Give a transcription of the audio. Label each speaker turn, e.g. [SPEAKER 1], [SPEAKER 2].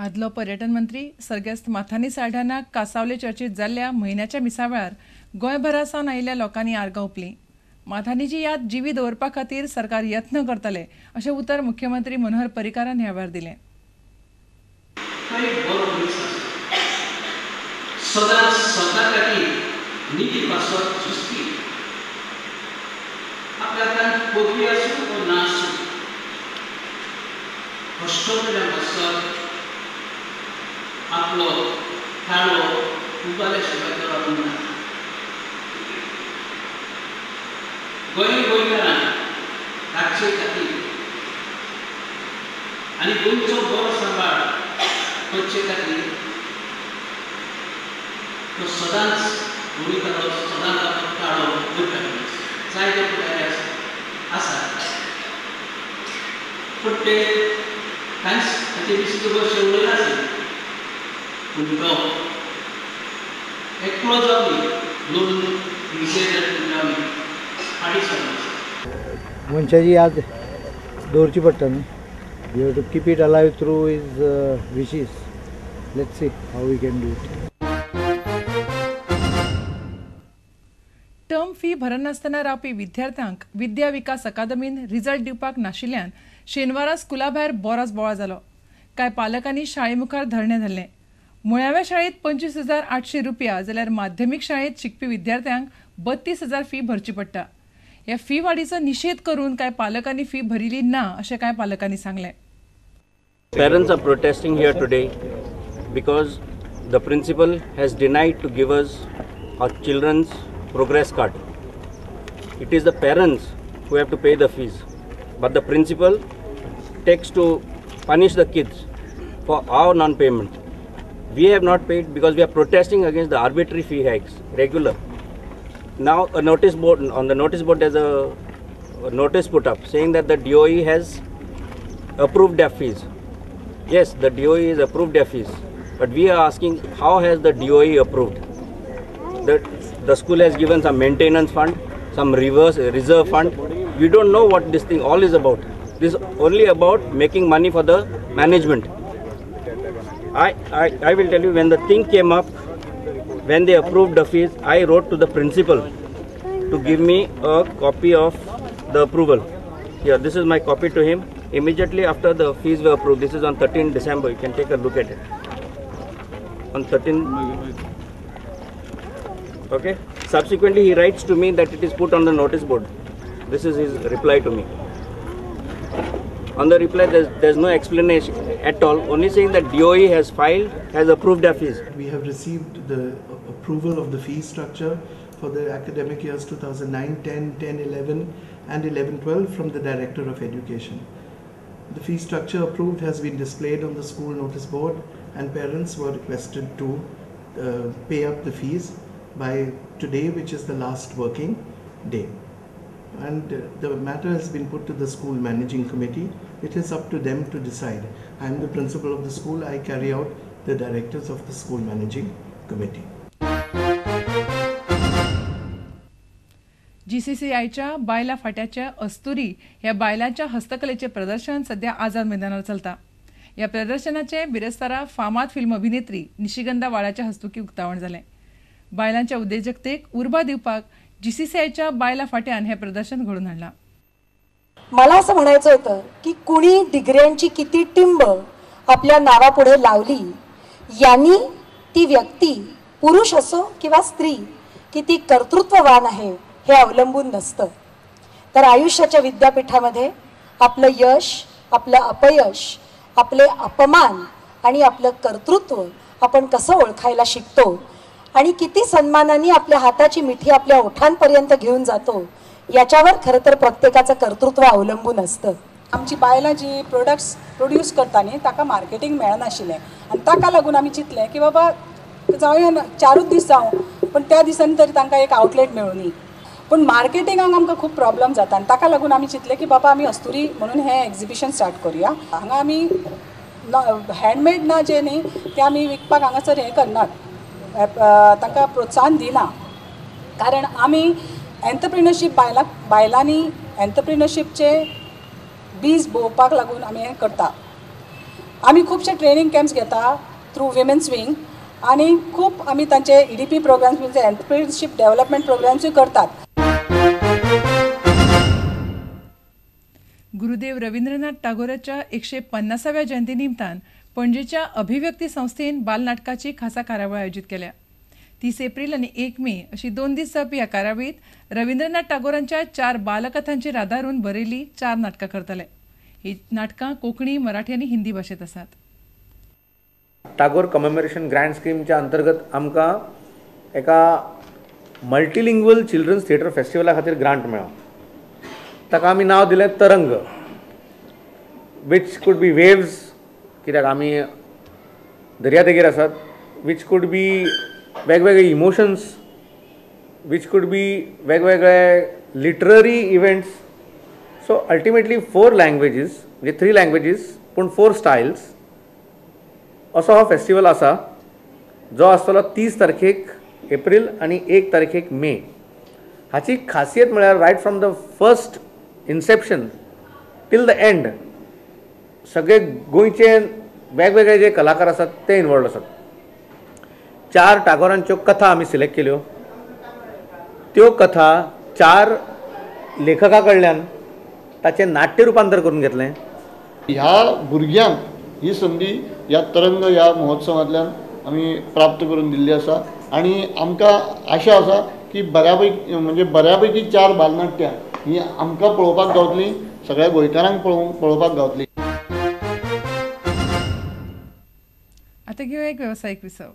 [SPEAKER 1] आदलो पर्यटन मंत्री सर्गेस्त माथानी साल्ढानाक कासावले चर्चीत जाल्ल्या म्हयन्याच्या मिसावेळार गोंयभरा सावन आयिल्ल्या लोकांनी आर्गां ओंपलीं. माथानीची याद जिवी दवरपा खातीर सरकार यत्न करतले अशें उतर मुख्यमंत्री मनोहर पर्रीकारान ह्या वेळार दिलें.
[SPEAKER 2] आपलो थाळो उबाल्या शिवाय करप ना. गोंयकारांक रातचे खातीर आनी गोंयचो बरो सांबाळ करचे खातीर तो सदांच गोंयकारो सदांच आपलो थाळो करता जायते पुढारी आसा. पूण ते कांयच ताचे विशीं वर्ष उलयना आसले. पूण तो एकलो जावनी दोन जावनी हाडी सरना.
[SPEAKER 3] मनशाची याद दवरची पडटा न्ही. You have to keep it alive through his wishes. Let's see how we can do it.
[SPEAKER 1] Term fee भरनासतना रावपी विद्यार्थ्यांक विद्या विकास अकादमीन रिजल्ट दिवपाक नाशिल्ल्यान शेनवारा स्कुला भायर बोरास बोवाळ जालो. कांय पालकांनी शाळे मुखार धरणे धरले. मुळाव्या शाळेत 25,800 रुपया जाल्यार माध्यमीक शाळेत शिकपी विद्यार्थ्यांक 32,000 फी भरची पडटा. ह्या फी वाडीचो निषेध करून कांय पालकांनी फी भरिल्ली ना अशें कांय पालकांनी सांगलें.
[SPEAKER 4] Parents are protesting here today because the principal has denied to give us our children's progress card. It is the parents who have to pay the fees, but the principal takes to punish the kids for our non-payment. We have not paid because we are protesting against the arbitrary fee hikes, regular. Now a notice board, on the notice board there's a notice put up saying that the DOE has approved their fees. Yes, the DOE has approved their fees, but we are asking how has the DOE approved? The school has given some maintenance fund, some reserve fund. We don't know what this thing all is about. This is only about making money for the management. I will tell you, when the thing came up, when they approved the fees, I wrote to the principal to give me a copy of the approval. Here, this is my copy to him. Immediately after the fees were approved, this is on 13 December, you can take a look at it. On 13, okay. Subsequently, he writes to me that it is put on the notice board. This is his reply to me. On the reply, there's no explanation at all, only saying that DOE has approved their fees.
[SPEAKER 5] We have received the approval of the fee structure for the academic years 2009-10, 10-11 and 11-12 from the Director of Education. The fee structure approved has been displayed on the school notice board, and parents were requested to pay up the fees by today, which is the last working day. And the matter has been put to the school managing committee. It is up to them to decide. I am the principal of the school. I carry out the directives of the school managing committee.
[SPEAKER 1] GCCIच्या बायला फाट्याच्या अस्तुरी ह्या बायलांच्या हस्तकलेचे प्रदर्शन सध्या आझाद मैदानावर चलता. या प्रदर्शनाचे बिरेस्तारा फामाद फिल्म अभिनेत्री निशिगंधा वाळाच्या हस्तुकी उक्तावण जालें. बायलांच्या उद्योजकतेक उर्बा दिवपाक GCCIच्या बायला फाट्यान हे प्रदर्शन घडून हाडलां.
[SPEAKER 6] मला असं म्हणायचं होतं की कुणी डिग्र्यांची किती टिंब आपल्या नावापुढे लावली यांनी ती व्यक्ती पुरुष असो किंवा स्त्री किती कर्तृत्ववान आहे हे अवलंबून नसतं. तर आयुष्याच्या विद्यापीठामध्ये आपलं यश, आपलं अपयश, आपले अपमान आणि आपलं कर्तृत्व आपण कसं ओळखायला शिकतो आणि किती सन्मानाने आपल्या हाताची मिठी आपल्या ओठांपर्यंत घेऊन जातो याच्यावर खरं तर प्रत्येकाचं कर्तृत्व अवलंबून असतं.
[SPEAKER 7] आमची बायलां जी प्रोडक्ट्स प्रोड्यूस करता न्ही ताका मार्केटींग मेळनाशिल्लें आनी ताका लागून आमी चिंतलें की बाबा जावया 4 दीस जावं पण त्या दिसांनी तरी तांकां एक आउटलेट मेळुनी. पण मार्केटिंगाक आमकां खूब प्रॉब्लम जाता आनी ताका लागून आमी चिंतलें की बाबा आमी अस्तुरी म्हणून हें एक्झिबिशन स्टार्ट करुया. हांगा आमी हँडमेड ना जे न्ही ते आमी विकपाक हांगासर हें करनात, तांकां प्रोत्साहन दिना. कारण आमी एंटरप्रिनरशीप बायलांनी एंटरप्रिनरशीपचे बीज भोवपाक लागून आमी हें करता. आमी खुबशे ट्रेनिंग कॅम्प्स घेता थ्रू विमेन्स विंग आनी खूब आमी तांचे EDP प्रोग्राम्स म्हणजे एंटरप्रिनरशिप डेव्हलपमेंट प्रोग्राम्सूय करतात.
[SPEAKER 1] गुरुदेव रवींद्रनाथ टागोराच्या 150व्या जयंती निमतान पणजेच्या अभिव्यक्ती संस्थेन बालनाटकाची खासा कार्यावळ आयोजित केल्या. 30 एप्रिल आणि 1 मे अशी 2 दीस जावपी ह्या कार्यावळीत रवींद्रनाथ टागोरांच्या 4 बालकथांचेर आदारून बरयल्ली 4 नाटकां करतले. ही नाटकां कोंकणी, मराठी आणि हिंदी भाशेंत आसात.
[SPEAKER 8] टागोर कमेमोरेशन ग्रँड स्कीमच्या अंतर्गत आमकां एका मल्टीलिंग्वल चिल्ड्रन्स थिएटर फेस्टिवला खातीर ग्रांट मेळ्ळा. ताका आमी नांव दिलें तरंग, वीच कूड बी वेव्स, कित्याक आमी दर्यादेगेर आसात, वीच कूड बी वेगवेगळे इमोशन्स, वीच कूड बी वेगवेगळे literary events. So ultimately 4 languages म्हणजे 3 लँग्वेजीस पूण 4 स्टायल्स असो हो फेस्टिवल आसा, जो आसतलो 30 तारखेक एप्रील आणि 1 तारखेक मे. हाची खासियत म्हळ्यार right from the first inception till the end सगळे गोंयचे वेगवेगळे जे कलाकार आसात ते इनवॉल्ड आसात. 4 टागोरांच्यो कथा आमी सिलेक्ट केल्यो. त्यो कथा 4 लेखका कडल्यान ताचें नाट्य रुपांतर करून घेतलें.
[SPEAKER 9] ह्या भुरग्यांक ही संदी ह्या तरंग ह्या महोत्सवांतल्यान आमी प्राप्त करून दिल्ली आसा आनी आमकां आशा आसा की बऱ्यापैकी 4 बालनाट्यां ही आमकां पळोवपाक गावतली, सगळ्या गोंयकारांक पळोवपाक गावतली.
[SPEAKER 1] आता घेऊया एक व्यावसायिक विसव.